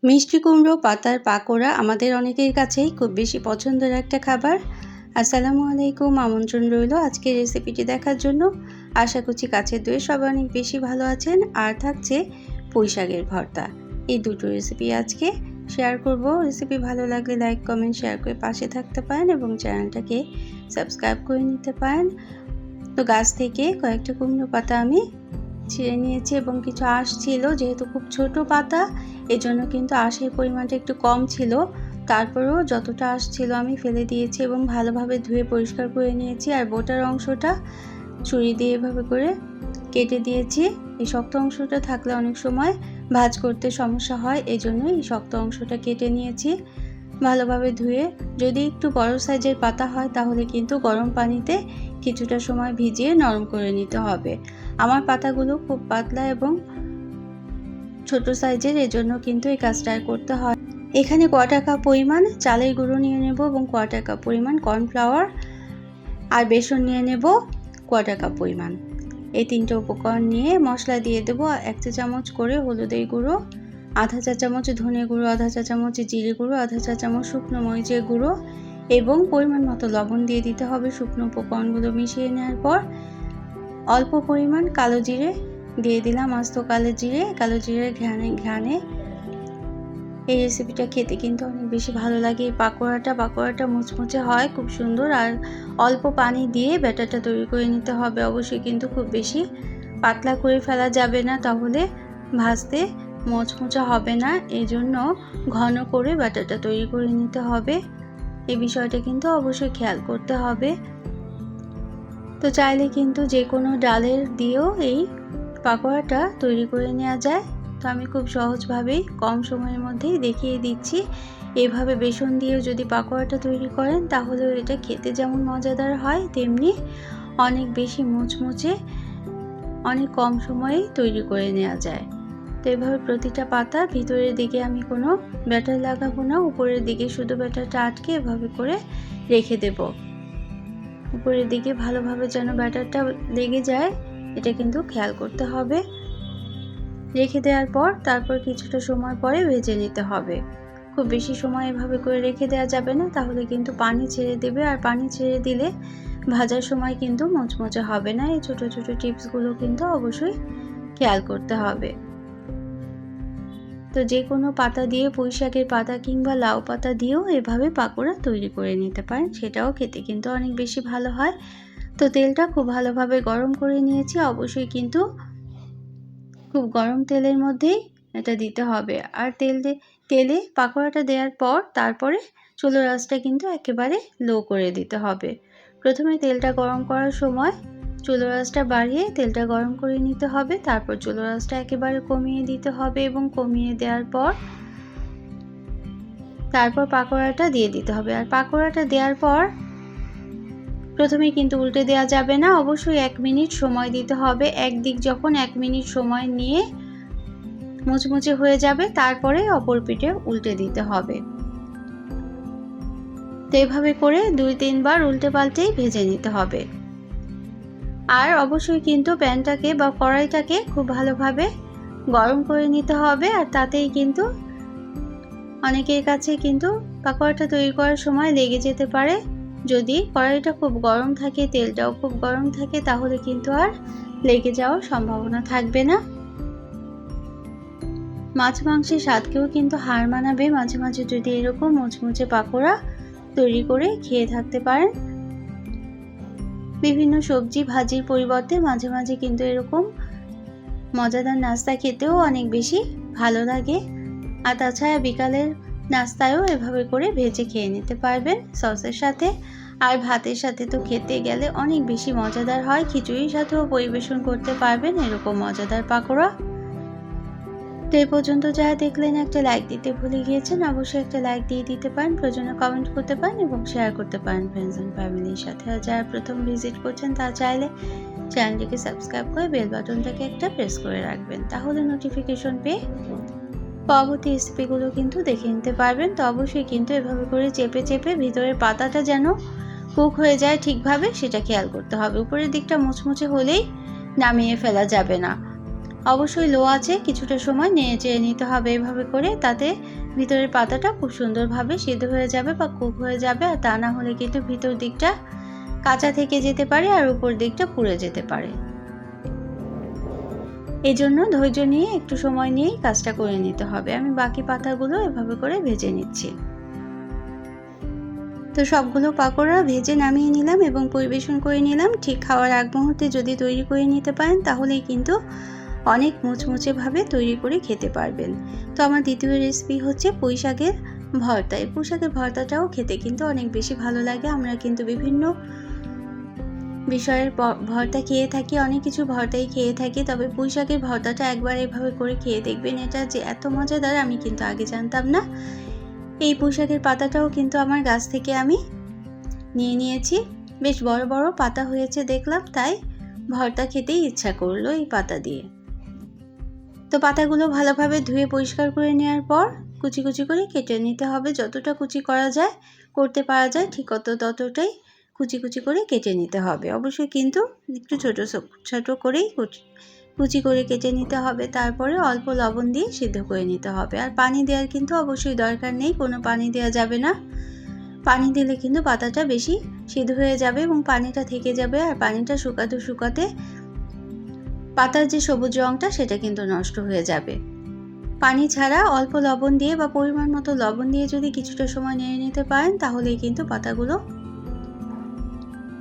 মিষ্টি কুমড়ো পাতার পাকোড়া আমাদের অনেকের কাছেই খুব বেশি পছন্দের একটা খাবার। আসসালামু আলাইকুম, আমন্ত্রণ রইল আজকের রেসিপিটি দেখার জন্য। আশা করছি কাছের দূরে সবাই অনেক বেশি ভালো আছেন। আর থাকছে পুঁই শাকের ভর্তা। এই দুটো রেসিপি আজকে শেয়ার করব। রেসিপি ভালো লাগলে লাইক কমেন্ট শেয়ার করে পাশে থাকতে পারেন এবং চ্যানেলটাকে সাবস্ক্রাইব করে নিতে পারেন। তো গাছ থেকে কয়েকটা কুমড়ো পাতা আমি ছিঁড়ে নিয়েছি এবং কিছু আঁশ ছিল, যেহেতু খুব ছোট পাতা এজন্য কিন্তু আঁশের পরিমাণটা একটু কম ছিল। তারপরেও যতটা আঁশ ছিল আমি ফেলে দিয়েছি এবং ভালোভাবে ধুয়ে পরিষ্কার করে নিয়েছি। আর বোটার অংশটা ছুরি দিয়ে এভাবে করে কেটে দিয়েছি। এই শক্ত অংশটা থাকলে অনেক সময় ভাজ করতে সমস্যা হয়, এজন্য এই শক্ত অংশটা কেটে নিয়েছি। ভালোভাবে ধুয়ে, যদি একটু বড় সাইজের পাতা হয় তাহলে কিন্তু গরম পানিতে কিছুটা সময় ভিজিয়ে নরম করে নিতে হবে। আমার পাতাগুলো খুব পাতলা এবং ছোট সাইজের, এজন্য কিন্তু এই কাজটা করতে হয়। এখানে কোয়ার্টার কাপ পরিমাণ চালের গুঁড়ো নিয়ে নেব এবং কোয়ার্টার কাপ পরিমাণ কর্নফ্লাওয়ার আর বেসন নিয়ে নেব কোয়ার্টার কাপ পরিমাণ। এই তিনটে উপকরণ নিয়ে মশলা দিয়ে দেবো 1 চা চামচ করে হলুদের গুঁড়ো, আধা চা চামচ ধনে গুঁড়ো, আধা চা চামচ জিরে গুঁড়ো, আধা চা চামচ শুকনো মরিচের গুঁড়ো এবং পরিমাণ মতো লবণ দিয়ে দিতে হবে। শুকনো উপকরণগুলো মিশিয়ে নেওয়ার পর অল্প পরিমাণ কালো জিরে দিয়ে দিলাম। আস্ত কালো জিরের ঘ্রাণে এই রেসিপিটা খেতে কিন্তু অনেক বেশি ভালো লাগে। এই পাকোড়াটা মুচমুচে হয়, খুব সুন্দর। আর অল্প পানি দিয়ে ব্যাটারটা তৈরি করে নিতে হবে। অবশ্যই কিন্তু খুব বেশি পাতলা করে ফেলা যাবে না, তাহলে ভাজতে মুচমুচে হবে না। এই জন্য ঘন করে ব্যাটারটা তৈরি করে নিতে হবে। এই বিষয়টা কিন্তু অবশ্যই খেয়াল করতে হবে। তো চাইলে কিন্তু যে কোনো ডালের দিয়েও এই পাকোড়াটা তৈরি করে নেওয়া যায়। তো আমি খুব সহজভাবেই কম সময়ের মধ্যেই দেখিয়ে দিচ্ছি। এভাবে বেসন দিয়েও যদি পাকোড়াটা তৈরি করেন তাহলেও এটা খেতে যেমন মজাদার হয়, তেমনি অনেক বেশি মুচমুচে অনেক কম সময়েই তৈরি করে নেওয়া যায়। তো এভাবে প্রতিটা পাতা ভিতরের দিকে আমি কোনো ব্যাটার লাগাবো না, উপরের দিকে শুধু ব্যাটারটা আটকে এভাবে করে রেখে দেব। উপরের দিকে ভালোভাবে যেন ব্যাটারটা লেগে যায়, এটা কিন্তু খেয়াল করতে হবে। রেখে দেওয়ার পর তারপর কিছুটা সময় পরে ভেজে নিতে হবে। খুব বেশি সময় এভাবে করে রেখে দেওয়া যাবে না, তাহলে কিন্তু পানি ছেড়ে দেবে। আর পানি ছেড়ে দিলে ভাজার সময় কিন্তু মুচমুচে হবে না। এই ছোট ছোট টিপসগুলো কিন্তু অবশ্যই খেয়াল করতে হবে। তো যে কোনো পাতা দিয়ে, পুঁই শাকের পাতা কিংবা লাউ পাতা দিয়েও এভাবে পাকোড়া তৈরি করে নিতে পারেন, সেটাও খেতে কিন্তু অনেক বেশি ভালো হয়। তো তেলটা খুব ভালোভাবে গরম করে নিয়েছি। অবশ্যই কিন্তু খুব গরম তেলের মধ্যেই এটা দিতে হবে। আর তেলে পাকোড়াটা দেওয়ার পর তারপরে চুলোর আঁচটা কিন্তু একেবারে লো করে দিতে হবে। প্রথমে তেলটা গরম করার সময় চুলোর আঁচটা বাড়িয়ে তেলটা গরম করে নিতে হবে। তারপর চুলোর আঁচটা একেবারে কমিয়ে দিতে হবে এবং কমিয়ে দেওয়ার পর তারপর পাকোড়াটা দিয়ে দিতে হবে। আর পাকোড়াটা দেওয়ার পর প্রথমে কিন্তু উল্টে দেওয়া যাবে না, অবশ্যই 1 মিনিট সময় দিতে হবে। একদিক যখন 1 মিনিট সময় নিয়ে মুচমুচে হয়ে যাবে তারপরে অপর পিঠে উল্টে দিতে হবে। তো এভাবে করে 2-3 বার উল্টে পাল্টেই ভেজে নিতে হবে। আর অবশ্যই কিন্তু প্যানটাকে বা কড়াইটাকে খুব ভালোভাবে গরম করে নিতে হবে। আর তাতেই কিন্তু অনেকের কাছে কিন্তু পাকোড়াটা তৈরি করার সময় লেগে যেতে পারে। যদি কড়াইটা খুব গরম থাকে, তেলটাও খুব গরম থাকে, তাহলে কিন্তু আর লেগে যাওয়ার সম্ভাবনা থাকবে না। মাছ মাংসের স্বাদকেও কিন্তু হার মানাবে মাঝে মাঝে যদি এরকম মুচমুচে পাকোড়া তৈরি করে খেয়ে থাকতে পারেন। বিভিন্ন সবজি ভাজির পরিবর্তে মাঝে মাঝে কিন্তু এরকম মজাদার নাস্তা খেতেও অনেক বেশি ভালো লাগে। আর তাছাড়া বিকালের নাস্তায়ও এভাবে করে ভেজে খেয়ে নিতে পারবেন সসের সাথে। আর ভাতের সাথে তো খেতে গেলে অনেক বেশি মজাদার হয়। খিচুড়ির সাথেও পরিবেশন করতে পারবেন এরকম মজাদার পাকোড়া। তো এই পর্যন্ত যারা দেখলেন, একটা লাইক দিতে ভুলে গিয়েছেন, অবশ্যই একটা লাইক দিয়ে দিতে পারেন। প্রয়োজনে কমেন্ট করতে পারেন এবং শেয়ার করতে পারেন ফ্রেন্ডস অ্যান্ড ফ্যামিলির সাথে। আর যারা প্রথম ভিজিট করছেন তারা চাইলে চ্যানেলটিকে সাবস্ক্রাইব করে বেল বাটনটাকে একটা প্রেস করে রাখবেন, তাহলে নোটিফিকেশন পেয়ে পরবর্তী রেসিপিগুলো কিন্তু দেখে নিতে পারবেন। তো অবশ্যই কিন্তু এভাবে করে চেপে চেপে ভিতরের পাতাটা যেন কুক হয়ে যায় ঠিকভাবে, সেটা খেয়াল করতে হবে। উপরের দিকটা মুচমুচে হলেই নামিয়ে ফেলা যাবে না। অবশ্যই লো আছে কিছুটা সময় নেড়ে চেড়ে নিতে হবে এভাবে করে, তাতে ভিতরের পাতাটা খুব সুন্দরভাবে সিদ্ধ হয়ে যাবে বা কুক হয়ে যাবে। আর তা না হলে কিন্তু ভিতর দিকটা কাঁচা থেকে যেতে পারে আর উপর দিকটা পুড়ে যেতে পারে। এই জন্য ধৈর্য নিয়ে একটু সময় নিয়েই কাজটা করে নিতে হবে। আমি বাকি পাতাগুলো এভাবে করে ভেজে নিচ্ছি। তো সবগুলো পাকোড়া ভেজে নামিয়ে নিলাম এবং পরিবেশন করে নিলাম। ঠিক খাওয়ার আগ মুহূর্তে যদি তৈরি করে নিতে পারেন তাহলেই কিন্তু অনেক মুচমুচেভাবে তৈরি করে খেতে পারবেন। তো আমার দ্বিতীয় রেসিপি হচ্ছে পুঁই শাকের ভর্তা। এই পুঁই শাকের ভর্তাটাও খেতে কিন্তু অনেক বেশি ভালো লাগে। আমরা কিন্তু বিভিন্ন বিষয়ের ভর্তা খেয়ে থাকি, অনেক কিছু ভর্তাই খেয়ে থাকি, তবে পুঁই শাকের ভর্তাটা একবার এভাবে করে খেয়ে দেখবেন। এটা যে এত মজাদার আমি কিন্তু আগে জানতাম না। এই পুঁই শাকের পাতাটাও কিন্তু আমার গাছ থেকে আমি নিয়ে নিয়েছি। বেশ বড় বড় পাতা হয়েছে দেখলাম, তাই ভর্তা খেতেই ইচ্ছা করলো এই পাতা দিয়ে। তো পাতাগুলো ভালোভাবে ধুয়ে পরিষ্কার করে নেওয়ার পর কুচি কুচি করে কেটে নিতে হবে। যতটা কুচি করা যায় করতে পারা যায় ঠিক ততটাই কুচি কুচি করে কেটে নিতে হবে। অবশ্যই কিন্তু একটু ছোট ছোট করেই কুচি করে কেটে নিতে হবে। তারপরে অল্প লবণ দিয়ে সিদ্ধ করে নিতে হবে। আর পানি দেওয়ার কিন্তু অবশ্যই দরকার নেই, কোনো পানি দেওয়া যাবে না। পানি দিলে কিন্তু পাতাটা বেশি সিদ্ধ হয়ে যাবে এবং পানিটা থেকে যাবে। আর পানিটা শুকাতে শুকাতে পাতার যে সবুজ রঙটা সেটা কিন্তু নষ্ট হয়ে যাবে। পানি ছাড়া অল্প লবণ দিয়ে বা পরিমাণ মতো লবণ দিয়ে যদি কিছুটা সময় নেড়ে নিতে পারেন তাহলেই কিন্তু পাতাগুলো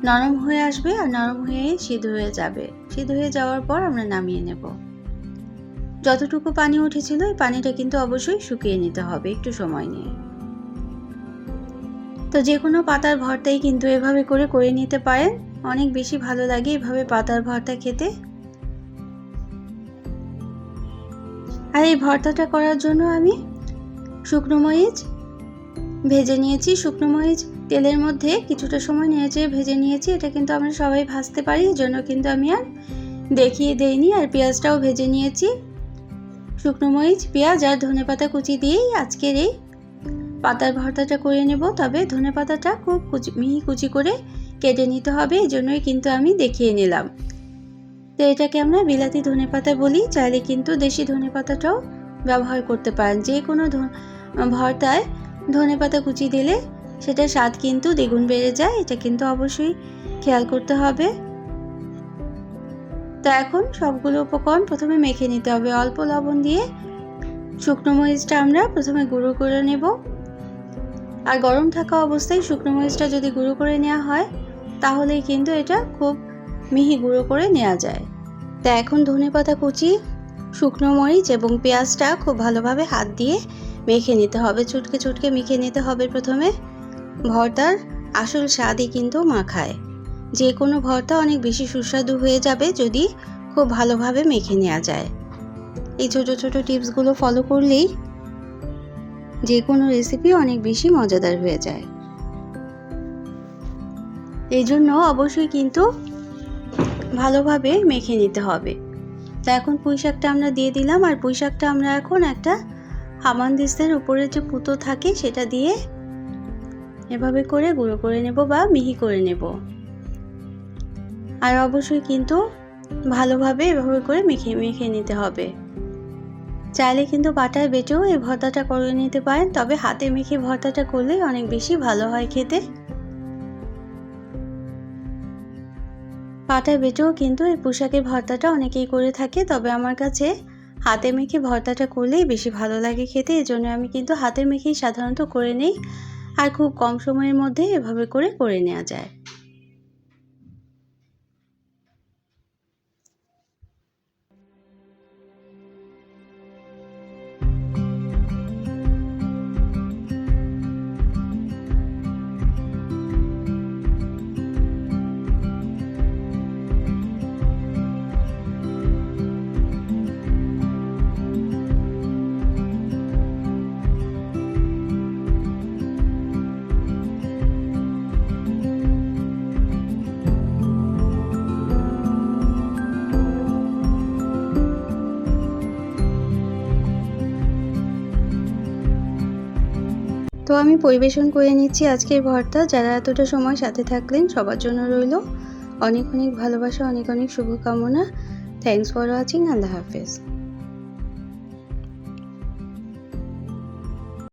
নরম হয়ে আসবে আর নরম হয়ে সিদ্ধ হয়ে যাবে। সিদ্ধ হয়ে যাওয়ার পর আমরা নামিয়ে নেব। যতটুকু পানি উঠেছিল এই পানিটা কিন্তু অবশ্যই শুকিয়ে নিতে হবে একটু সময় নিয়ে। তো যে কোনো পাতার ভর্তাই কিন্তু এভাবে করে নিতে পারেন, অনেক বেশি ভালো লাগে এভাবে পাতার ভর্তা খেতে। আর এই ভর্তাটা করার জন্য আমি শুকনো মরিচ ভেজে নিয়েছি। শুকনো মরিচ তেলের মধ্যে কিছুটা সময় নেড়ে ভেজে নিয়েছি। এটা কিন্তু আমরা সবাই ভাজতে পারি, এর জন্য কিন্তু আমি আর দেখিয়ে দেইনি। আর পেঁয়াজটাও ভেজে নিয়েছি। শুকনো মরিচ, পেঁয়াজ আর ধনেপাতা কুচি দিয়েই আজকের এই পাতার ভর্তাটা করে নেব। তবে ধনেপাতাটা খুব মিহি কুচি করে কেটে নিতে হবে, এই জন্যই কিন্তু আমি দেখিয়ে নিলাম। তো এটাকে আমরা বিলাতি ধনেপাতা বলি, চাইলে কিন্তু দেশি ধনেপাতাটাও ব্যবহার করতে পারেন। যে কোনো ভর্তায় ধনেপাতা কুচি দিলে সেটার স্বাদ কিন্তু দ্বিগুণ বেড়ে যায়, এটা কিন্তু অবশ্যই খেয়াল করতে হবে। তো এখন সবগুলো উপকরণ প্রথমে মেখে নিতে হবে। অল্প লবণ দিয়ে শুকনো মরিচটা আমরা প্রথমে গুঁড়ো করে নেব। আর গরম থাকা অবস্থায় শুকনো মরিচটা যদি গুঁড়ো করে নেওয়া হয় তাহলেই কিন্তু এটা খুব মিহি গুঁড়ো করে নেওয়া যায়। তা এখন ধনেপাতা কুচি, শুকনো মরিচ এবং পেঁয়াজটা খুব ভালোভাবে হাত দিয়ে মেখে নিতে হবে। চটকে চটকে মেখে নিতে হবে। প্রথমে ভর্তার আসল স্বাদই কিন্তু মাখায়। যে কোনো ভর্তা অনেক বেশি সুস্বাদু হয়ে যাবে যদি খুব ভালোভাবে মেখে নেওয়া যায়। এই ছোট ছোট টিপসগুলো ফলো করলেই যে কোনো রেসিপি অনেক বেশি মজাদার হয়ে যায়। এই জন্য অবশ্যই কিন্তু ভালোভাবে মেখে নিতে হবে। তা এখন পুঁই শাকটা আমরা দিয়ে দিলাম। আর পুঁই শাকটা আমরা এখন একটা হামানদিস্তার উপরে যে পুতো থাকে সেটা দিয়ে এভাবে করে গুঁড়ো করে নেব বা মিহি করে নেব। আর অবশ্যই কিন্তু ভালোভাবে এভাবে করে মেখে নিতে হবে। চাইলে কিন্তু পাটায় বেটেও এই ভর্তাটা করে নিতে পারেন, তবে হাতে মেখে ভর্তাটা করলে অনেক বেশি ভালো হয় খেতে। পাটায় বেটেও কিন্তু এই পুঁই শাকের ভর্তাটা অনেকেই করে থাকে, তবে আমার কাছে হাতে মেখে ভর্তাটা করলেই বেশি ভালো লাগে খেতে। এই জন্য আমি কিন্তু হাতে মেখেই সাধারণত করে নিই। আর খুব কম সময়ের মধ্যে এভাবে করে নেওয়া যায়। তো আমি পরিবেশন করে নিচ্ছি আজকের ভর্তা। যারা এতটা সময় সাথে থাকলেন সবার জন্য রইল অনেক অনেক ভালোবাসা, অনেক অনেক শুভকামনা। Thanks for watching. আল্লাহ হাফেজ।